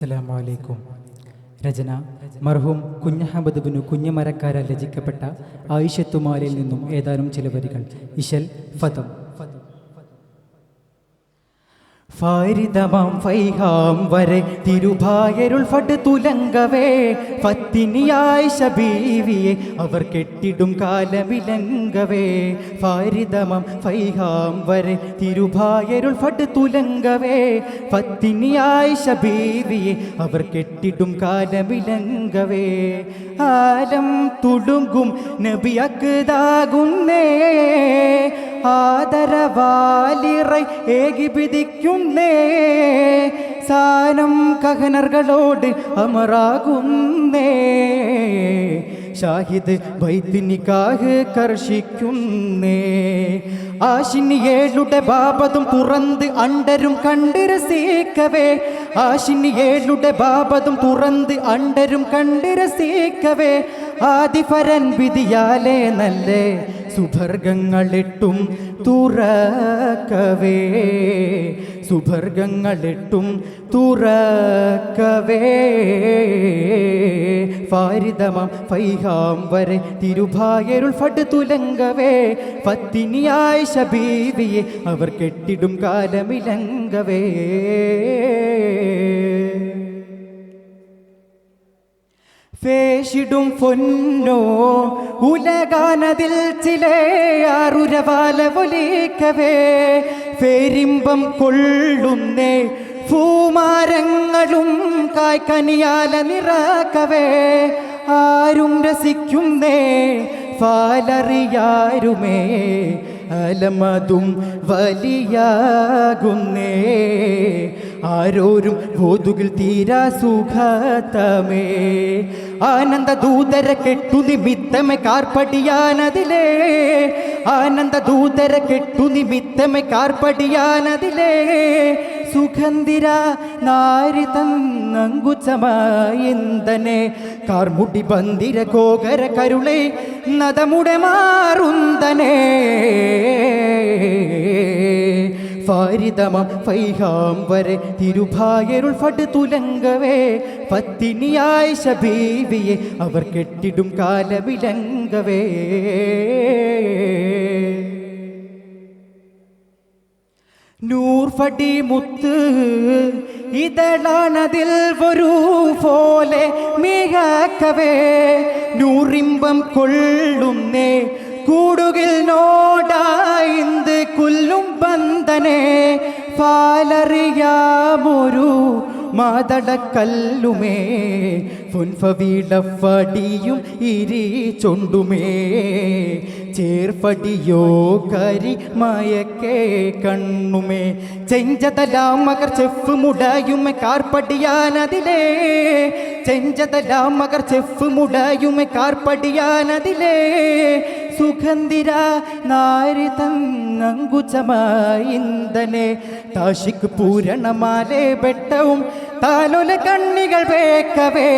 അസ്സലാമു രചന മർഹൂം കുഞ്ഞഹമ്മദ് ബിനു കുഞ്ഞമരക്കാരാൽ രചിക്കപ്പെട്ട ആയിഷത്തുമാലയിൽ നിന്നും ഏതാനും ചില വരികൾ. ഇശൽ ഫതം. ഫാരിദമാം ഫൈഹാം വരെ തിരുഭായരുൾ ഫട് തുലങ്കവേ ഫത്തിനിയായിഷ ബീവിയെ അവർ കെട്ടിടും കാലമിലങ്കവേ. ഫാരിദമാം ഫൈഹാം വരെ തിരുഭായരുൾ ഫട് തുലങ്കവേ ഫത്തിനിയായിഷ ബീവിയെ അവർ കെട്ടിടും കാലമിലങ്കവേ. ആലം തുടുങ്കും നബിയക്കുതാകുന്നേ ആദരവാലിറൈ ഏകിപിതിക്കുന്നേ സാനം കഹനറുകളോട് അമറാകുന്നേ. ഷാഹിദ് ബൈത്തിനിക്കാഹ് കർഷിക്കുന്നേ. ആശിനിയേളുടെ ബാബതും തുറന്ന് അണ്ടരും കണ്ട് രസിക്കവേ. ആശിനിയേളുടെ ബാബതും തുറന്ന് അണ്ടരും കണ്ട് രസിക്കവേ. ആദിഫരൻ വിധിയാലേ നല്ലേ സുഭർഗങ്ങളിട്ടും തുറക്കവേ. സുഭർഗങ്ങളിട്ടും തുറക്കവേ. ഫാരിദമാം ഫൈഹാം വരെ തിരുഭായരുൾ ഫട് തുലങ്കവേ ഫത്തിനിയായിഷ ബീവിയെ അവർ കെട്ടിടും കാലമിലങ്കവേ. ഫേഷിടും പൊന്നോ ഉലകാനതിൽ ചിലയാറുരവാല ഒലിക്കവേ. ഫേരിമ്പം കൊള്ളുന്നേ പൂമാരങ്ങളും കായ്ക്കനിയാല നിറക്കവേ. ആരും രസിക്കുന്നേ ഫാലറിയാരുമേ അലമതും വലിയാകുന്നേ. ആരോരും ബോധുകിൽ തീരാ സുഖതമേ. ആനന്ദ ദൂതര കെട്ടു നിമിത്തമേ കാർപ്പടിയാനതിലേ. ആനന്ദ ദൂതര കെട്ടു നിമിത്തമേ കാർപ്പടിയാനതിലേ. സുഗന്ധിര നാരി തന്നങ്കുച്ചമായിന്തനെ കാർമുടി ബന്ധിര കോകര കരുളെ നദമുടെ മാറുന്തനെ. ഫാരിദമാം ഫൈഹാം വരെ തിരുഭായരുൾ ഫട് തുലങ്കവേ ഫത്തിനിയായിഷ ബീവിയെ അവർ കെട്ടിടും കാലമിലങ്കവേ. നൂർഫടി മുത്ത് ഇതളാണതിൽ ഒരു പോലെ മികക്കവേ. നൂറിമ്പം കൊള്ളുന്നേ കൂടുകിൽ നോടായിന്ത് കുല്ലും ബന്ധനെ. ഫാലറിയാമൊരു മാതടക്കല്ലുമേ പൊൻഫവിടഫടിയും ഇരി ചൊണ്ടുമേ. ചേർഫടിയോ കരി മയക്കേ കണ്ണുമേ. ചെഞ്ചതലാം മകർ ചെഫ് മുടയുമേ കാർപ്പടിയാനതിലേ. ചെഞ്ചതലാം മകർ ചെഫ് മുടയുമേ കാർപ്പടിയാനതിലേ. സുഗന്ധിര നാരി തന്നങ്കുച്ചമായിന്തനെ താഷിക്ക് പൂരണമാലേ ബെട്ടവും താലൊല കണ്ണികൾ വേക്കവേ.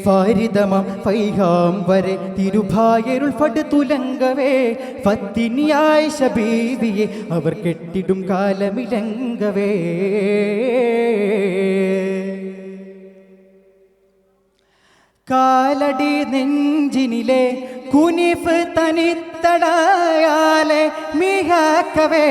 ഫാരിദമാം ഫൈഹാം വരെ തിരുഭായരുൾ ഫട് തുലങ്കവേ ഫത്തിനിയായിഷ ബീവിയെ അവർ കെട്ടിടും കാലമിലങ്കവേ. കാലടി നെഞ്ചിനിലെ കുനിഫ് തനിത്തടയാലെ മികക്കവേ.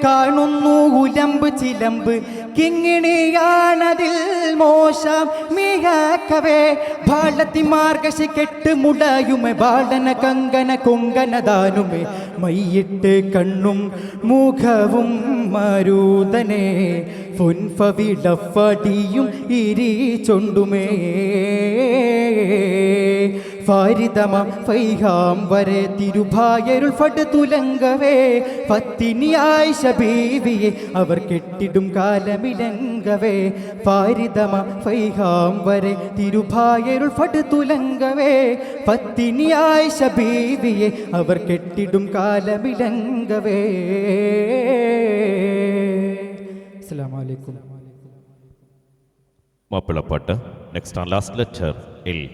കാണുന്നു ഉലമ്പ് ചിലമ്പ് കിങ്ങിണിയാണതിൽ മോശം മികക്കവേ. ബാളത്തി മാർഗശി കെട്ട് മുടയുമേ ബാളന കങ്കന കൊങ്കനദാനുമേ. മയ്യിട്ട് കണ്ണും മുഖവും മരുതനെ പൊൻഫവിടഫടിയും ഇരി ചൊണ്ടുമേ. ഫാരിദമാം ഫൈഹാം വരെ തിരുഭായരുൾ ഫട് തുലങ്കവേ ഫത്തിനിയായിഷ ബീവിയെ അവർ കെട്ടിടും കാലമിലങ്കവേ. ഫാരിദമാം ഫൈഹാം വരെ തിരുഭായരുൾ ഫട് തുലങ്കവേ ഫത്തിനിയായിഷ ബീവിയെ അവർ കെട്ടിടും കാലമിലങ്കവേ. അസ്സലാമു അലൈക്കും. മാപ്പിളപ്പാട്ട്. Next and last letter L.